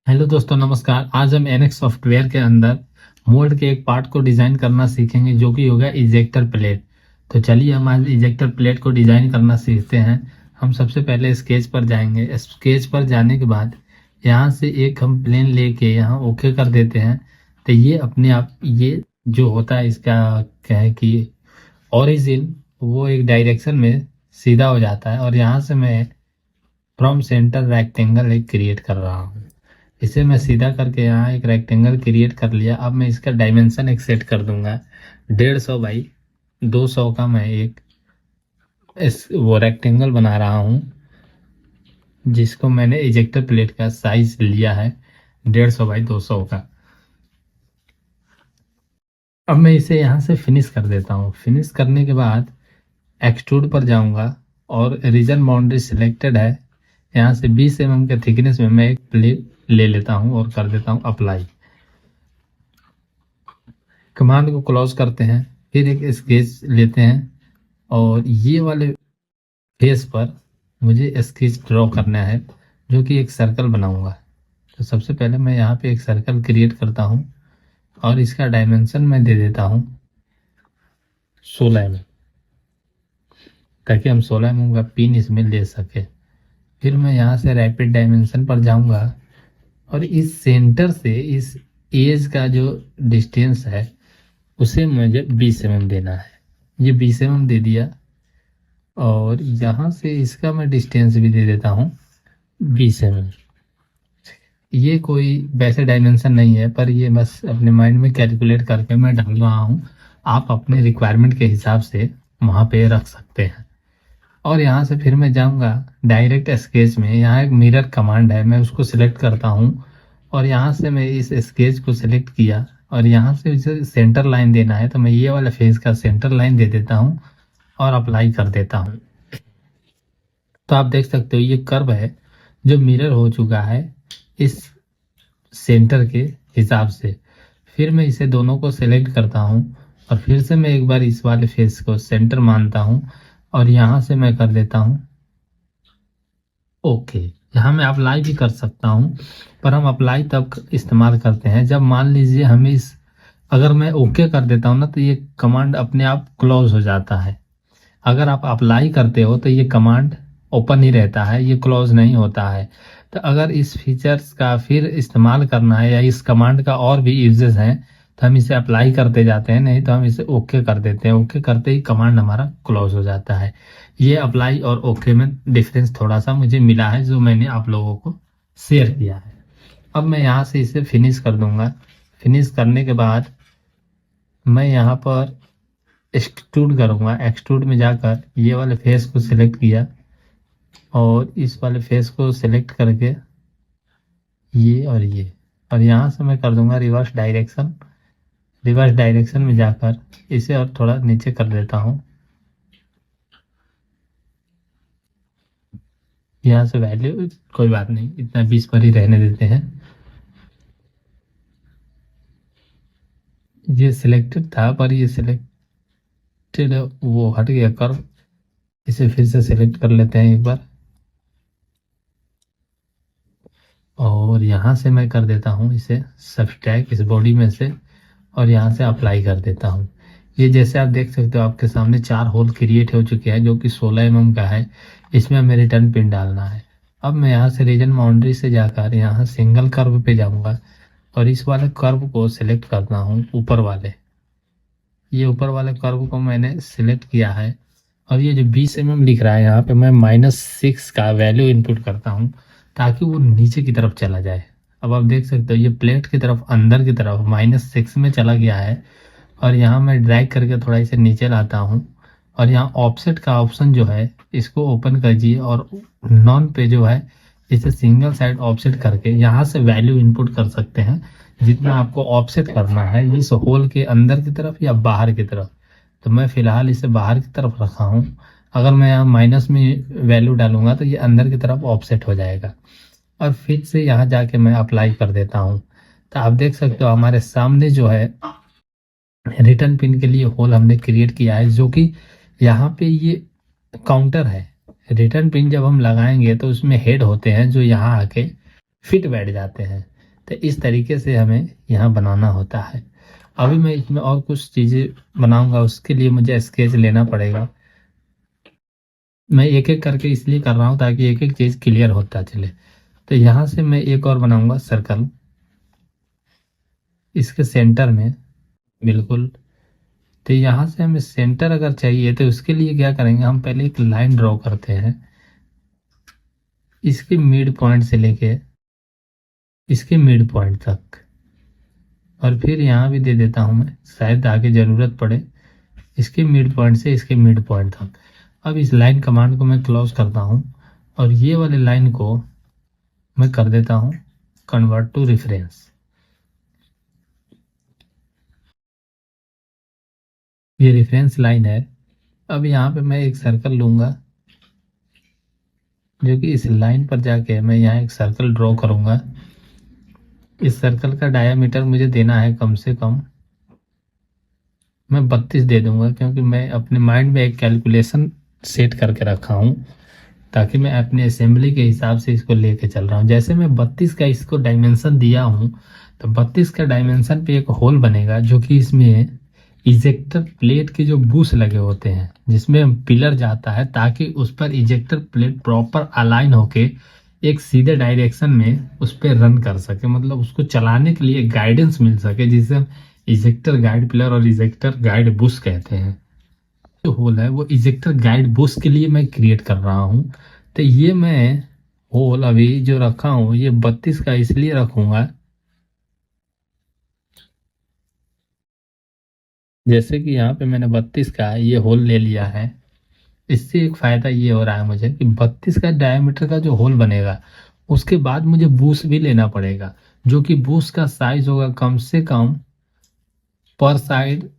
Hello दोस्तों, नमस्कार। आज हम एनएक्स सॉफ्टवेयर के अंदर मोल्ड के एक पार्ट को डिजाइन करना सीखेंगे, जो कि होगा इजेक्टर प्लेट। तो चलिए हम आज इजेक्टर प्लेट को डिजाइन करना सीखते हैं। हम सबसे पहले स्केच पर जाएंगे। स्केच पर जाने के बाद यहाँ से एक हम प्लेन लेके यहाँ ओके कर देते हैं। तो ये अपने आप ये जो होता है, इसका क्या है कि ओरिजिन वो एक डायरेक्शन में सीधा हो जाता है। और यहाँ से मैं फ्रॉम सेंटर रेक्टेंगल एक क्रिएट कर रहा हूँ। इसे मैं सीधा करके यहाँ एक रेक्टेंगल क्रिएट कर लिया। अब मैं इसका डायमेंशन एक सेट कर दूंगा 150 बाई 200 का। मैं एक वो रेक्टेंगल बना रहा हूँ, जिसको मैंने इजेक्टर प्लेट का साइज लिया है 150 बाई 200 का। अब मैं इसे यहाँ से फिनिश कर देता हूँ। फिनिश करने के बाद एक्सट्रूड पर जाऊंगा और रीजन बाउंड्री सिलेक्टेड है। यहाँ से 20 mm के थिकनेस में मैं एक प्लेट ले लेता हूँ और कर देता हूँ अप्लाई। कमांड को क्लोज करते हैं, फिर एक स्केच लेते हैं और ये वाले फेस पर मुझे स्केच ड्रॉ करना है, जो कि एक सर्कल बनाऊंगा। तो सबसे पहले मैं यहाँ पे एक सर्कल क्रिएट करता हूँ और इसका डायमेंशन मैं दे देता हूँ 16 mm, ताकि हम 16 mm का पिन इसमें ले सके। फिर मैं यहाँ से रैपिड डायमेंशन पर जाऊंगा और इस सेंटर से इस एज का जो डिस्टेंस है उसे मुझे 20 mm देना है। ये 20 mm दे दिया और यहाँ से इसका मैं डिस्टेंस भी दे देता हूँ 20 mm। ये कोई वैसे डायमेंशन नहीं है, पर ये बस अपने माइंड में कैलकुलेट करके मैं डाल रहा हूँ। आप अपने रिक्वायरमेंट के हिसाब से वहाँ पे रख सकते हैं। और यहाँ से फिर मैं जाऊँगा डायरेक्ट स्केच में। यहाँ एक मिरर कमांड है, मैं उसको सिलेक्ट करता हूँ और यहाँ से मैं इस स्केच को सिलेक्ट किया और यहाँ से इसे सेंटर लाइन देना है। तो मैं ये वाला फेस का सेंटर लाइन दे देता हूँ और अप्लाई कर देता हूँ। तो आप देख सकते हो ये कर्व है जो मिरर हो चुका है इस सेंटर के हिसाब से। फिर मैं इसे दोनों को सिलेक्ट करता हूँ और फिर से मैं एक बार इस वाले फेस को सेंटर मानता हूँ और यहाँ से मैं कर देता हूँ ओके। यहाँ मैं अप्लाई भी कर सकता हूँ, पर हम अप्लाई तब इस्तेमाल करते हैं जब मान लीजिए हमें इस अगर मैं ओके कर देता हूँ ना, तो ये कमांड अपने आप क्लोज हो जाता है। अगर आप अप्लाई करते हो तो ये कमांड ओपन ही रहता है, ये क्लोज नहीं होता है। तो अगर इस फीचर्स का फिर इस्तेमाल करना है या इस कमांड का और भी यूजेस हैं तो हम इसे अप्लाई करते जाते हैं, नहीं तो हम इसे ओके कर देते हैं। ओके करते ही कमांड हमारा क्लोज हो जाता है। ये अप्लाई और ओके में डिफरेंस थोड़ा सा मुझे मिला है, जो मैंने आप लोगों को शेयर किया है। अब मैं यहाँ से इसे फिनिश कर दूंगा। फिनिश करने के बाद मैं यहाँ पर एक्सट्रूड करूँगा। एक्सट्रूड में जाकर ये वाले फेस को सिलेक्ट किया और इस वाले फेस को सिलेक्ट करके ये और यहाँ से मैं कर दूंगा रिवर्स डायरेक्शन। रिवर्स डायरेक्शन में जाकर इसे और थोड़ा नीचे कर देता हूँ। यहाँ से वैल्यू कोई बात नहीं, इतना 20 पर ही रहने देते हैं। ये सिलेक्टेड था पर ये सिलेक्टेड वो हट गया कर्व। इसे फिर से सिलेक्ट कर लेते हैं एक बार और यहाँ से मैं कर देता हूँ इसे सब्सट्रैक्ट इस बॉडी में से और यहाँ से अप्लाई कर देता हूँ। ये जैसे आप देख सकते हो आपके सामने 4 होल क्रिएट हो चुके हैं, जो कि 16 mm का है। इसमें हमें रिटर्न पिन डालना है। अब मैं यहाँ से रीजन बाउंड्री से जाकर यहाँ सिंगल कर्व पे जाऊँगा और इस वाले कर्व को सिलेक्ट करता हूँ। ऊपर वाले ये ऊपर वाले कर्व को मैंने सिलेक्ट किया है और ये जो 20 mm लिख रहा है यहाँ पे मैं -6 का वैल्यू इनपुट करता हूँ, ताकि वो नीचे की तरफ चला जाए। अब आप देख सकते हो ये प्लेट की तरफ अंदर की तरफ -6 में चला गया है और यहाँ मैं ड्रैग करके थोड़ा इसे नीचे लाता हूँ और यहाँ ऑफसेट का ऑप्शन जो है इसको ओपन कीजिए और नॉन पे जो है इसे सिंगल साइड ऑफसेट करके यहाँ से वैल्यू इनपुट कर सकते हैं, जितना आपको ऑफसेट करना है इस होल के अंदर की तरफ या बाहर की तरफ। तो मैं फिलहाल इसे बाहर की तरफ रखा हूँ। अगर मैं यहाँ माइनस में वैल्यू डालूंगा तो ये अंदर की तरफ ऑफसेट हो जाएगा और फिर से यहाँ जाके मैं अप्लाई कर देता हूँ। तो आप देख सकते हो हमारे सामने जो है रिटर्न पिन के लिए होल हमने क्रिएट किया है, जो कि यहाँ पे ये काउंटर है। रिटर्न पिन जब हम लगाएंगे तो उसमें हेड होते हैं जो यहाँ आके फिट बैठ जाते हैं। तो इस तरीके से हमें यहाँ बनाना होता है। अभी मैं इसमें और कुछ चीज़ें बनाऊंगा, उसके लिए मुझे स्केच लेना पड़ेगा। मैं एक एक करके इसलिए कर रहा हूँ ताकि एक एक चीज़ क्लियर होता चले। तो यहाँ से मैं एक और बनाऊंगा सर्कल, इसके सेंटर में बिल्कुल। तो यहाँ से हमें सेंटर अगर चाहिए तो उसके लिए क्या करेंगे, हम पहले एक लाइन ड्रॉ करते हैं इसके मिड पॉइंट से लेके इसके मिड पॉइंट तक, और फिर यहाँ भी दे देता हूँ मैं, शायद आगे ज़रूरत पड़े, इसके मिड पॉइंट से इसके मिड पॉइंट तक। अब इस लाइन कमांड को मैं क्लोज करता हूँ और ये वाले लाइन को मैं कर देता हूँ कन्वर्ट टू रेफरेंस। ये रेफरेंस लाइन है। अब यहाँ पे मैं एक सर्कल लूँगा, जो कि इस लाइन पर जाके मैं यहाँ एक सर्कल ड्रॉ करूँगा। इस सर्कल का डायामीटर मुझे देना है कम से कम, मैं 32 दे दूंगा, क्योंकि मैं अपने माइंड में एक कैलकुलेशन सेट करके रखा हूँ ताकि मैं अपने असेंबली के हिसाब से इसको लेके चल रहा हूँ। जैसे मैं 32 का इसको डायमेंशन दिया हूँ, तो 32 का डायमेंशन पे एक होल बनेगा, जो कि इसमें इजेक्टर प्लेट के जो बूस लगे होते हैं जिसमें पिलर जाता है, ताकि उस पर इजेक्टर प्लेट प्रॉपर अलाइन होके एक सीधे डायरेक्शन में उस पर रन कर सके, मतलब उसको चलाने के लिए गाइडेंस मिल सके, जिसे हम इजेक्टर गाइड पिलर और इजेक्टर गाइड बुश कहते हैं। जो होल है वो इजेक्टर गाइड बुश के लिए मैं क्रिएट कर रहा हूँ। तो ये मैं होल अभी जो रखा हूँ ये 32 का इसलिए रखूंगा, जैसे कि यहाँ पे मैंने 32 का ये होल ले लिया है। इससे एक फायदा ये हो रहा है मुझे कि 32 का डायमीटर का जो होल बनेगा उसके बाद मुझे बूस भी लेना पड़ेगा, जो कि बूस का साइज होगा कम से कम पर साइड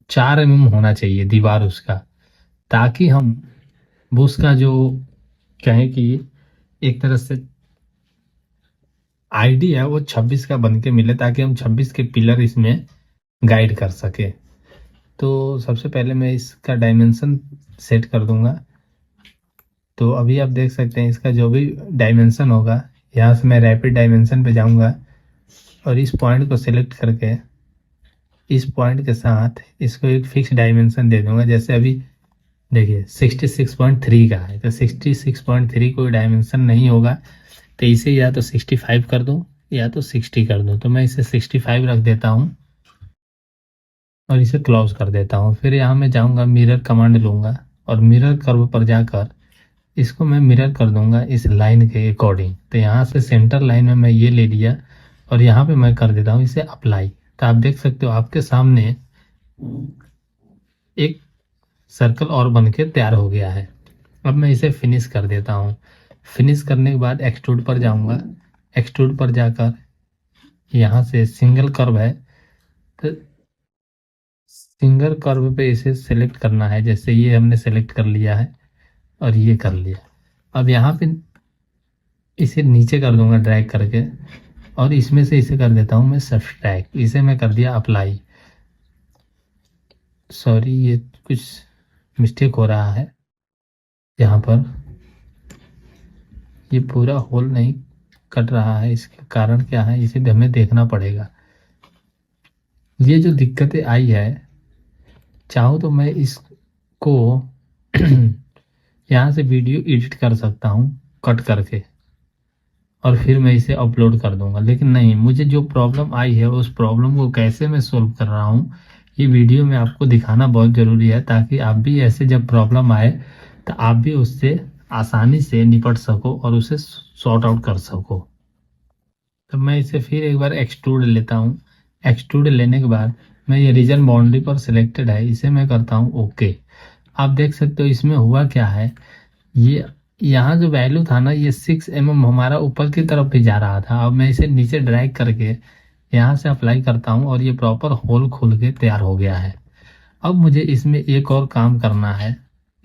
4 mm होना चाहिए दीवार उसका, ताकि हम बुश का जो कहें कि एक तरह से आईडी है वो 26 का बन के मिले, ताकि हम 26 के पिलर इसमें गाइड कर सके। तो सबसे पहले मैं इसका डायमेंशन सेट कर दूंगा। तो अभी आप देख सकते हैं इसका जो भी डायमेंशन होगा, यहाँ से मैं रैपिड डायमेंशन पे जाऊंगा और इस पॉइंट को सिलेक्ट करके इस पॉइंट के साथ इसको एक फिक्स डायमेंशन दे दूंगा। जैसे अभी देखिए 66.3 का है, तो 66.3 कोई डायमेंशन नहीं होगा, तो इसे या तो 65 कर दूं या तो 60 कर दूं। तो मैं इसे 65 रख देता हूं और इसे क्लोज कर देता हूं। फिर यहाँ मैं जाऊंगा, मिरर कमांड लूंगा और मिरर कर्व पर जाकर इसको मैं मिरर कर दूंगा इस लाइन के अकॉर्डिंग। तो यहाँ से सेंटर लाइन में मैं ये ले लिया और यहाँ पे मैं कर देता हूँ इसे अप्लाई। तो आप देख सकते हो आपके सामने एक सर्कल और बन के तैयार हो गया है। अब मैं इसे फिनिश कर देता हूँ। फिनिश करने के बाद एक्सट्रूड पर जाऊंगा, एक्सट्रूड पर जाकर यहाँ से सिंगल कर्व है, तो सिंगल कर्व पे इसे सेलेक्ट करना है। जैसे ये हमने सेलेक्ट कर लिया है और ये कर लिया। अब यहाँ पे इसे नीचे कर दूंगा ड्रैग करके और इसमें से इसे कर देता हूँ मैं सब्सट्रैक्ट, इसे मैं कर दिया अप्लाई। सॉरी ये कुछ मिस्टेक हो रहा है यहाँ पर, ये पूरा होल नहीं कट रहा है, इसके कारण क्या है इसे हमें देखना पड़ेगा। ये जो दिक्कतें आई है, चाहो तो मैं इसको यहाँ से वीडियो एडिट कर सकता हूँ कट करके और फिर मैं इसे अपलोड कर दूंगा, लेकिन नहीं, मुझे जो प्रॉब्लम आई है उस प्रॉब्लम को कैसे मैं सोल्व कर रहा हूँ ये वीडियो में आपको दिखाना बहुत ज़रूरी है, ताकि आप भी ऐसे जब प्रॉब्लम आए तो आप भी उससे आसानी से निपट सको और उसे सॉर्ट आउट कर सको। तो मैं इसे फिर एक बार एक्सट्रूड लेता हूँ। एक्सट्रूड लेने के बाद मैं ये रीजन बाउंड्री पर सिलेक्टेड है, इसे मैं करता हूँ ओके। आप देख सकते हो इसमें हुआ क्या है, ये यहाँ जो वैल्यू था ना ये 6 mm हमारा ऊपर की तरफ भी जा रहा था। अब मैं इसे नीचे ड्रैग करके यहाँ से अप्लाई करता हूँ और ये प्रॉपर होल खुल के तैयार हो गया है। अब मुझे इसमें एक और काम करना है।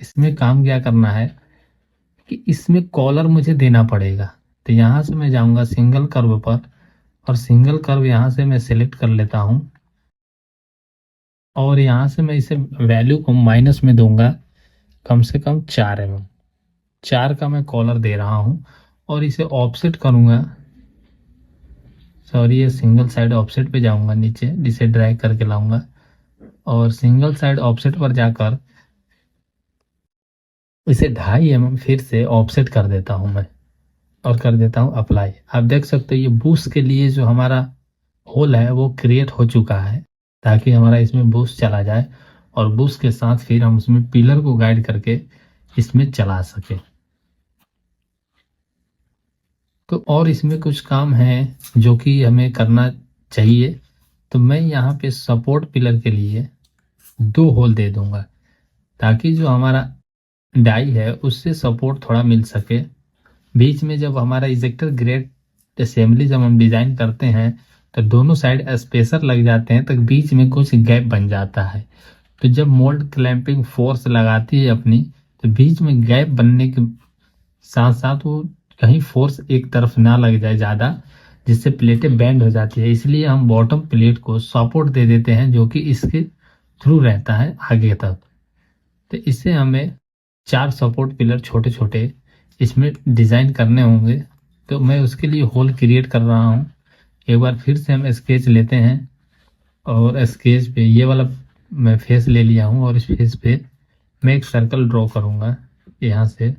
इसमें काम क्या करना है कि इसमें कॉलर मुझे देना पड़ेगा। तो यहाँ से मैं जाऊँगा सिंगल कर्व पर और सिंगल कर्व यहाँ से मैं सिलेक्ट कर लेता हूँ और यहाँ से मैं इसे वैल्यू को माइनस में दूंगा, कम से कम 4 mm, 4 का मैं कॉलर दे रहा हूँ और इसे ऑफसेट करूँगा सॉरी, ये सिंगल साइड ऑफसेट पे जाऊंगा, नीचे जिसे ड्रैग करके लाऊंगा और सिंगल साइड ऑफसेट पर जाकर इसे 2.5 mm फिर से ऑफसेट कर देता हूं मैं और कर देता हूं अप्लाई। आप देख सकते हो ये बूस्ट के लिए जो हमारा होल है वो क्रिएट हो चुका है, ताकि हमारा इसमें बूस्ट चला जाए और बूस्ट के साथ फिर हम उसमें पिलर को गाइड करके इसमें चला सके। तो और इसमें कुछ काम है जो कि हमें करना चाहिए, तो मैं यहाँ पे सपोर्ट पिलर के लिए 2 होल दे दूंगा, ताकि जो हमारा डाई है उससे सपोर्ट थोड़ा मिल सके। बीच में जब हमारा इजेक्टर ग्रेड असेंबली जब हम डिजाइन करते हैं तो दोनों साइड स्पेसर लग जाते हैं, तो बीच में कुछ गैप बन जाता है। तो जब मोल्ड क्लैंपिंग फोर्स लगाती है अपनी, तो बीच में गैप बनने के साथ साथ वो कहीं फोर्स एक तरफ ना लग जाए ज़्यादा, जिससे प्लेटें बैंड हो जाती है। इसलिए हम बॉटम प्लेट को सपोर्ट दे देते हैं जो कि इसके थ्रू रहता है आगे तक। तो इससे हमें 4 सपोर्ट पिलर छोटे छोटे इसमें डिज़ाइन करने होंगे, तो मैं उसके लिए होल क्रिएट कर रहा हूँ। एक बार फिर से हम स्केच लेते हैं और स्केच पे ये वाला मैं फेस ले लिया हूँ और इस फेस पे मैं एक सर्कल ड्रॉ करूँगा। यहाँ से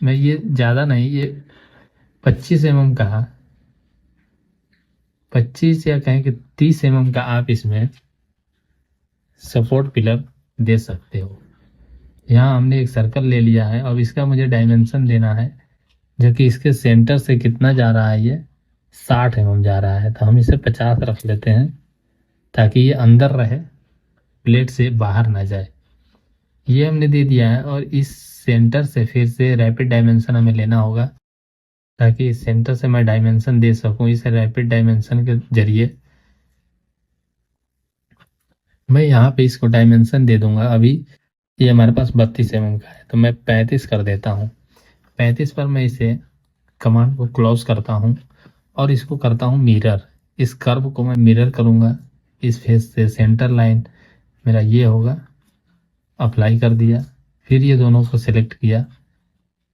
मैं ये ज़्यादा नहीं, ये 25 mm का, 25 या कहें कि 30 mm का आप इसमें सपोर्ट पिलर दे सकते हो। यहाँ हमने एक सर्कल ले लिया है। अब इसका मुझे डायमेंशन देना है, जो कि इसके सेंटर से कितना जा रहा है, ये 60 mm जा रहा है। तो हम इसे 50 रख लेते हैं ताकि ये अंदर रहे, प्लेट से बाहर ना जाए। ये हमने दे दिया है और इस सेंटर से फिर से रैपिड डायमेंशन हमें लेना होगा, ताकि इस सेंटर से मैं डायमेंशन दे सकूं। इस रैपिड डायमेंशन के जरिए मैं यहाँ पे इसको डायमेंशन दे दूंगा। अभी ये हमारे पास 32 mm का है, तो मैं 35 कर देता हूँ। 35 पर मैं इसे कमांड को क्लोज करता हूँ और इसको करता हूँ मिरर। इस कर्व को मैं मिरर करूँगा इस फेस से। सेंटर लाइन मेरा ये होगा, अप्लाई कर दिया। फिर ये दोनों को सिलेक्ट किया,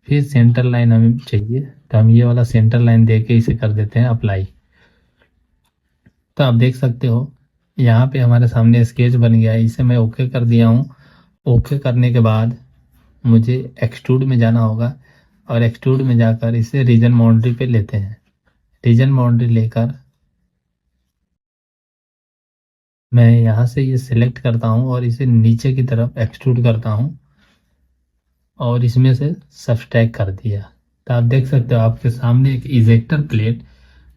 फिर सेंटर लाइन हमें चाहिए, तो हम ये वाला सेंटर लाइन दे के इसे कर देते हैं अप्लाई। तो आप देख सकते हो यहाँ पे हमारे सामने स्केच बन गया है। इसे मैं ओके कर दिया हूँ। ओके करने के बाद मुझे एक्सट्रूड में जाना होगा और एक्सट्रूड में जाकर इसे रीजन बाउंड्री पे लेते हैं। रीजन बाउंड्री लेकर मैं यहाँ से ये सिलेक्ट करता हूँ और इसे नीचे की तरफ एक्सट्रूड करता हूँ और इसमें से सब्सट्रैक्ट कर दिया। तो आप देख सकते हो आपके सामने एक इजेक्टर प्लेट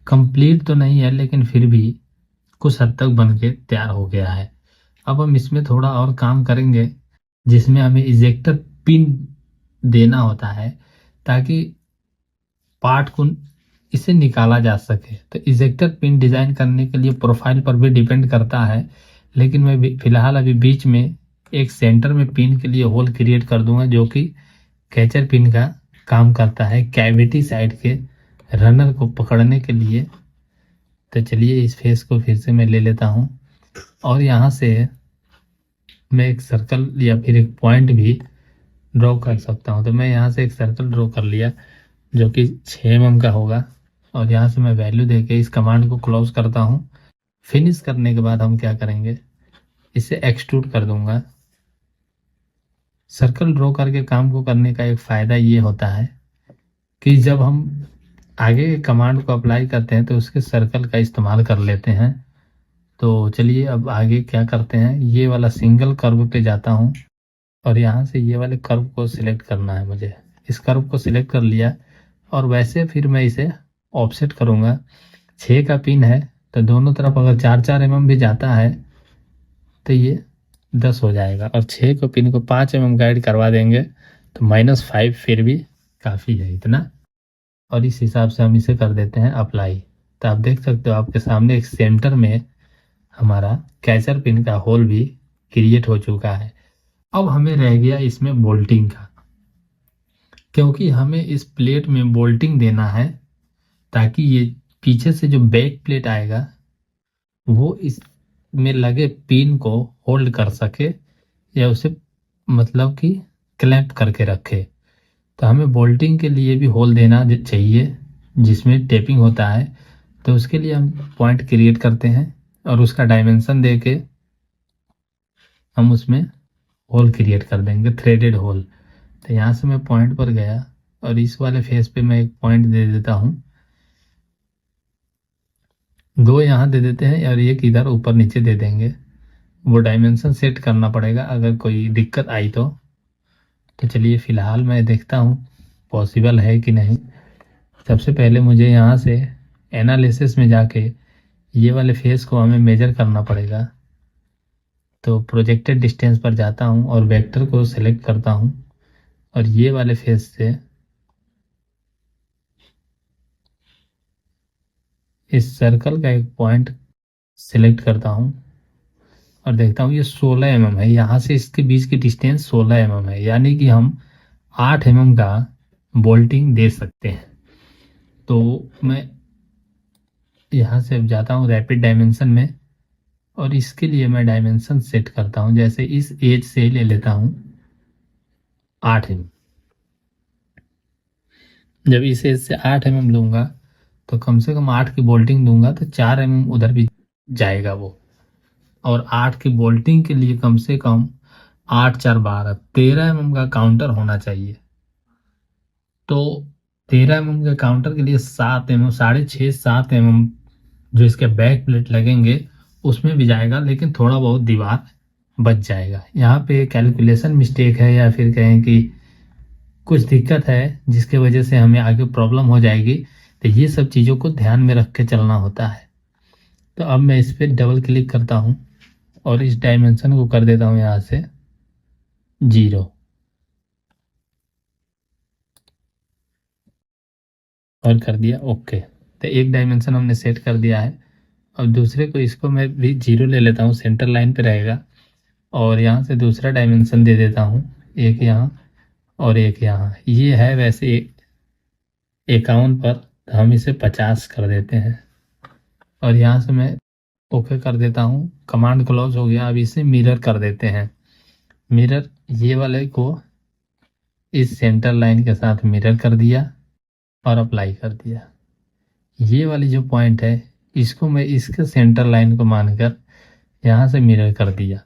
कंप्लीट तो नहीं है, लेकिन फिर भी कुछ हद तक बन के तैयार हो गया है। अब हम इसमें थोड़ा और काम करेंगे, जिसमें हमें इजेक्टर पिन देना होता है ताकि पार्ट को इसे निकाला जा सके। तो इजेक्टर पिन डिजाइन करने के लिए प्रोफाइल पर भी डिपेंड करता है, लेकिन मैं फिलहाल अभी बीच में एक सेंटर में पिन के लिए होल क्रिएट कर दूंगा, जो कि कैचर पिन का काम करता है कैविटी साइड के रनर को पकड़ने के लिए। तो चलिए इस फेस को फिर से मैं ले लेता हूँ और यहाँ से मैं एक सर्कल या फिर एक पॉइंट भी ड्रॉ कर सकता हूँ। तो मैं यहाँ से एक सर्कल ड्रॉ कर लिया जो कि 6 mm का होगा और यहाँ से मैं वैल्यू देके इस कमांड को क्लोज करता हूँ। फिनिश करने के बाद हम क्या करेंगे, इसे एक्सट्रूड कर दूंगा। सर्कल ड्रॉ करके काम को करने का एक फ़ायदा ये होता है कि जब हम आगे के कमांड को अप्लाई करते हैं तो उसके सर्कल का इस्तेमाल कर लेते हैं। तो चलिए अब आगे क्या करते हैं, ये वाला सिंगल कर्व पे जाता हूँ और यहाँ से ये वाले कर्व को सिलेक्ट करना है मुझे। इस कर्व को सिलेक्ट कर लिया और वैसे फिर मैं इसे ऑफसेट करूँगा। 6 का पिन है तो दोनों तरफ अगर 4-4 mm भी जाता है तो ये 10 हो जाएगा, और 6 को पिन को 5 mm गाइड करवा देंगे तो -5 फिर भी काफ़ी है इतना। और इस हिसाब से हम इसे कर देते हैं अप्लाई। तो आप देख सकते हो आपके सामने एक सेंटर में हमारा कैचर पिन का होल भी क्रिएट हो चुका है। अब हमें रह गया इसमें बोल्टिंग का, क्योंकि हमें इस प्लेट में बोल्टिंग देना है ताकि ये पीछे से जो बैक प्लेट आएगा वो इसमें लगे पिन को होल्ड कर सके या उसे मतलब कि क्लैंप करके रखे। तो हमें बोल्टिंग के लिए भी होल देना चाहिए। जिसमें टेपिंग होता है, तो उसके लिए हम पॉइंट क्रिएट करते हैं और उसका डायमेंशन दे के हम उसमें होल क्रिएट कर देंगे, थ्रेडेड होल। तो यहाँ से मैं पॉइंट पर गया और इस वाले फेस पे मैं एक पॉइंट दे देता हूँ, 2 यहाँ दे देते हैं और एक इधर ऊपर नीचे दे देंगे। वो डायमेंशन सेट करना पड़ेगा अगर कोई दिक्कत आई तो चलिए फिलहाल मैं देखता हूँ पॉसिबल है कि नहीं। सबसे पहले मुझे यहाँ से एनालिसिस में जाके ये वाले फेस को हमें मेजर करना पड़ेगा। तो प्रोजेक्टेड डिस्टेंस पर जाता हूँ और वेक्टर को सिलेक्ट करता हूँ और ये वाले फेस से इस सर्कल का एक पॉइंट सिलेक्ट करता हूँ और देखता हूँ ये 16 mm है। यहाँ से इसके बीच की डिस्टेंस 16 mm है, यानी कि हम 8 mm का बोल्टिंग दे सकते हैं। तो मैं यहाँ से अब जाता हूँ रैपिड डायमेंशन में और इसके लिए मैं डायमेंशन सेट करता हूँ। जैसे इस एज से ले लेता हूँ 8 mm। जब इस एज से 8 mm लूँगा तो कम से कम 8 की बोल्टिंग दूंगा तो 4 mm उधर भी जाएगा वो। और 8 की बोल्टिंग के लिए कम से कम 8 4 12 13 mm का काउंटर होना चाहिए। तो 13 mm के काउंटर के लिए 7 mm, 6.5 7 mm जो इसके बैक प्लेट लगेंगे उसमें भी जाएगा, लेकिन थोड़ा बहुत दीवार बच जाएगा। यहाँ पे कैलकुलेशन मिस्टेक है या फिर कहें कि कुछ दिक्कत है जिसके वजह से हमें आगे प्रॉब्लम हो जाएगी। तो ये सब चीज़ों को ध्यान में रख के चलना होता है। तो अब मैं इस पर डबल क्लिक करता हूँ और इस डायमेंशन को कर देता हूँ यहाँ से 0 और कर दिया ओके। तो एक डायमेंशन हमने सेट कर दिया है। अब दूसरे को इसको मैं भी 0 ले लेता हूँ, सेंटर लाइन पे रहेगा और यहाँ से दूसरा डायमेंशन दे देता हूँ, एक यहाँ और एक यहाँ। ये है वैसे 51 पर, तो हम इसे 50 कर देते हैं और यहाँ से मैं ओके कर देता हूँ। कमांड क्लोज हो गया। अब इसे मिरर कर देते हैं। मिरर ये वाले को इस सेंटर लाइन के साथ मिरर कर दिया और अप्लाई कर दिया। ये वाली जो पॉइंट है इसको मैं इसके सेंटर लाइन को मानकर यहाँ से मिरर कर दिया।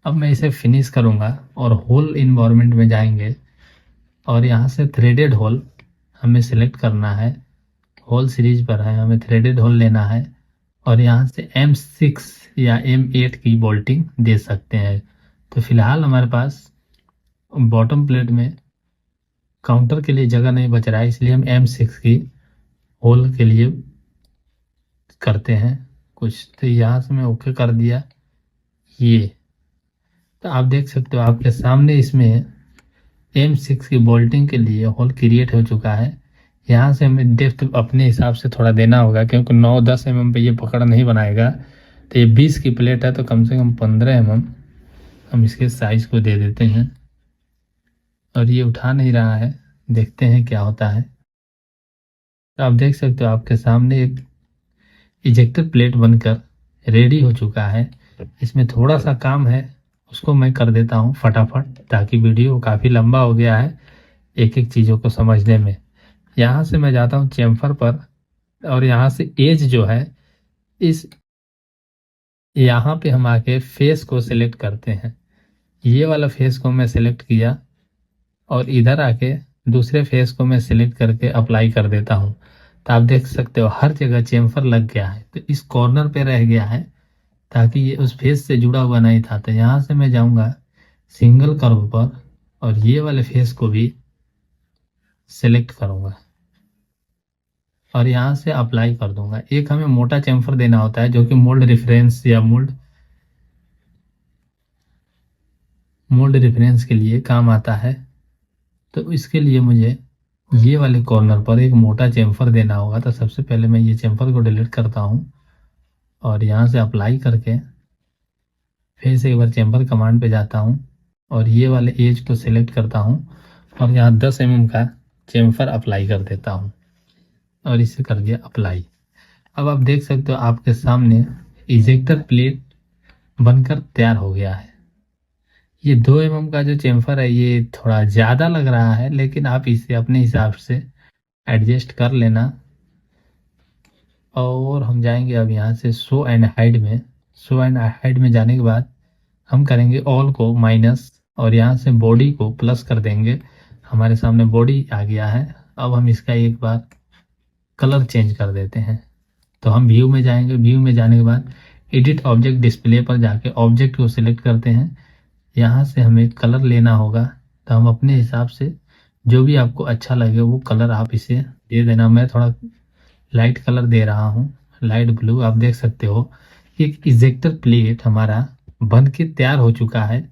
अब मैं इसे फिनिश करूँगा और होल इन्वायरमेंट में जाएंगे और यहाँ से थ्रेडेड होल हमें सिलेक्ट करना है। होल सीरीज पर है, हमें थ्रेडेड होल लेना है और यहाँ से M6 या M8 की बोल्टिंग दे सकते हैं। तो फिलहाल हमारे पास बॉटम प्लेट में काउंटर के लिए जगह नहीं बच रहा है, इसलिए हम M6 की होल के लिए करते हैं कुछ। तो यहाँ से मैं ओके कर दिया ये। तो आप देख सकते हो आपके सामने इसमें M6 की बोल्टिंग के लिए होल क्रिएट हो चुका है। यहाँ से हमें डेप्थ अपने हिसाब से थोड़ा देना होगा, क्योंकि 9-10 mm पे ये पकड़ नहीं बनाएगा। तो ये 20 की प्लेट है तो कम से कम 15 mm हम इसके साइज को दे देते हैं और ये उठा नहीं रहा है, देखते हैं क्या होता है। तो आप देख सकते हो आपके सामने एक इजेक्टर प्लेट बनकर रेडी हो चुका है। इसमें थोड़ा सा काम है, उसको मैं कर देता हूँ फटाफट, ताकि वीडियो काफ़ी लंबा हो गया है एक एक चीज़ों को समझने में। यहाँ से मैं जाता हूँ चेम्फर पर और यहाँ से एज जो है इस यहाँ पे हम आके फेस को सिलेक्ट करते हैं। ये वाला फेस को मैं सिलेक्ट किया और इधर आके दूसरे फेस को मैं सिलेक्ट करके अप्लाई कर देता हूँ। तो आप देख सकते हो हर जगह चेम्फर लग गया है। तो इस कॉर्नर पे रह गया है ताकि ये उस फेस से जुड़ा हुआ नहीं था। तो यहाँ से मैं जाऊँगा सिंगल कर्व पर और ये वाले फेस को भी सिलेक्ट करूँगा और यहाँ से अप्लाई कर दूंगा। एक हमें मोटा चेम्फर देना होता है जो कि मोल्ड रेफरेंस या मोल्ड रेफरेंस के लिए काम आता है। तो इसके लिए मुझे ये वाले कॉर्नर पर एक मोटा चेम्फर देना होगा। तो सबसे पहले मैं ये चेम्फर को डिलीट करता हूँ और यहाँ से अप्लाई करके फिर से एक बार चेम्फर कमांड पे जाता हूँ और ये वाले एज को सिलेक्ट करता हूँ और यहाँ 10 mm का चेम्फर अप्लाई कर देता हूँ और इसे कर दिया अप्लाई। अब आप देख सकते हो आपके सामने इजेक्टर प्लेट बनकर तैयार हो गया है। ये 2 mm का जो चेम्फर है ये थोड़ा ज़्यादा लग रहा है, लेकिन आप इसे अपने हिसाब से एडजस्ट कर लेना। और हम जाएंगे अब यहाँ से शो एंड हाइड में। शो एंड हाइड में जाने के बाद हम करेंगे ऑल को माइनस और यहाँ से बॉडी को प्लस कर देंगे। हमारे सामने बॉडी आ गया है। अब हम इसका एक बार कलर चेंज कर देते हैं। तो हम व्यू में जाएंगे, व्यू में जाने के बाद एडिट ऑब्जेक्ट डिस्प्ले पर जाके ऑब्जेक्ट को सिलेक्ट करते हैं। यहाँ से हमें कलर लेना होगा, तो हम अपने हिसाब से जो भी आपको अच्छा लगे वो कलर आप इसे दे देना। मैं थोड़ा लाइट कलर दे रहा हूँ, लाइट ब्लू। आप देख सकते हो एक इजेक्टर प्लेट हमारा बन के तैयार हो चुका है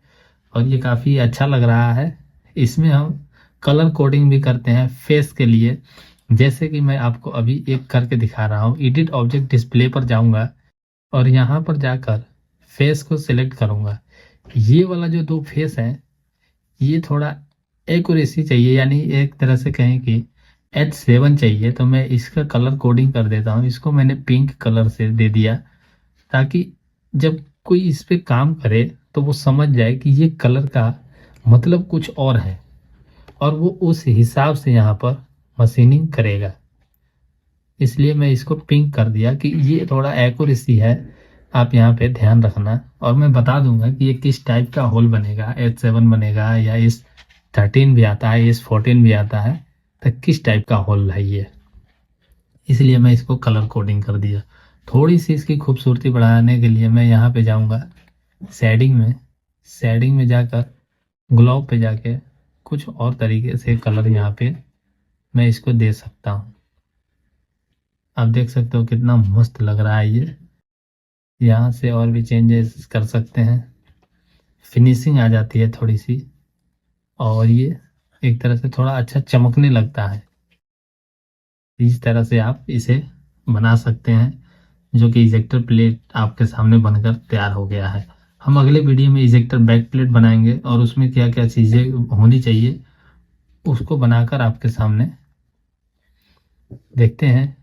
और ये काफ़ी अच्छा लग रहा है। इसमें हम कलर कोडिंग भी करते हैं फेस के लिए, जैसे कि मैं आपको अभी एक करके दिखा रहा हूँ। एडिट ऑब्जेक्ट डिस्प्ले पर जाऊंगा और यहाँ पर जाकर फेस को सिलेक्ट करूंगा। ये वाला जो दो फेस है ये थोड़ा एक्यूरेसी चाहिए, यानी एक तरह से कहें कि H7 चाहिए। तो मैं इसका कलर कोडिंग कर देता हूँ। इसको मैंने पिंक कलर से दे दिया ताकि जब कोई इस पे काम करे तो वो समझ जाए कि ये कलर का मतलब कुछ और है और वो उस हिसाब से यहाँ पर मशीनिंग करेगा। इसलिए मैं इसको पिंक कर दिया कि ये थोड़ा एक्यूरेसी है, आप यहाँ पे ध्यान रखना। और मैं बता दूंगा कि ये किस टाइप का होल बनेगा, H7 बनेगा या इस 13 भी आता है, इस 14 भी आता है, तो किस टाइप का होल है ये। इसलिए मैं इसको कलर कोडिंग कर दिया। थोड़ी सी इसकी खूबसूरती बढ़ाने के लिए मैं यहाँ पे जाऊँगा शेडिंग में। शेडिंग में जाकर ग्लोब पे जाके कुछ और तरीके से कलर यहाँ पे मैं इसको दे सकता हूँ। आप देख सकते हो कितना मस्त लग रहा है ये। यहाँ से और भी चेंजेस कर सकते हैं, फिनिशिंग आ जाती है थोड़ी सी और ये एक तरह से थोड़ा अच्छा चमकने लगता है। इस तरह से आप इसे बना सकते हैं, जो कि इजेक्टर प्लेट आपके सामने बनकर तैयार हो गया है। हम अगले वीडियो में इजेक्टर बैक प्लेट बनाएंगे और उसमें क्या क्या चीज़ें होनी चाहिए उसको बनाकर आपके सामने देखते हैं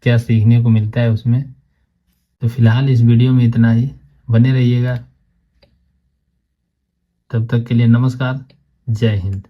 क्या सीखने को मिलता है उसमें। तो फिलहाल इस वीडियो में इतना ही, बने रहिएगा। तब तक के लिए नमस्कार, जय हिंद।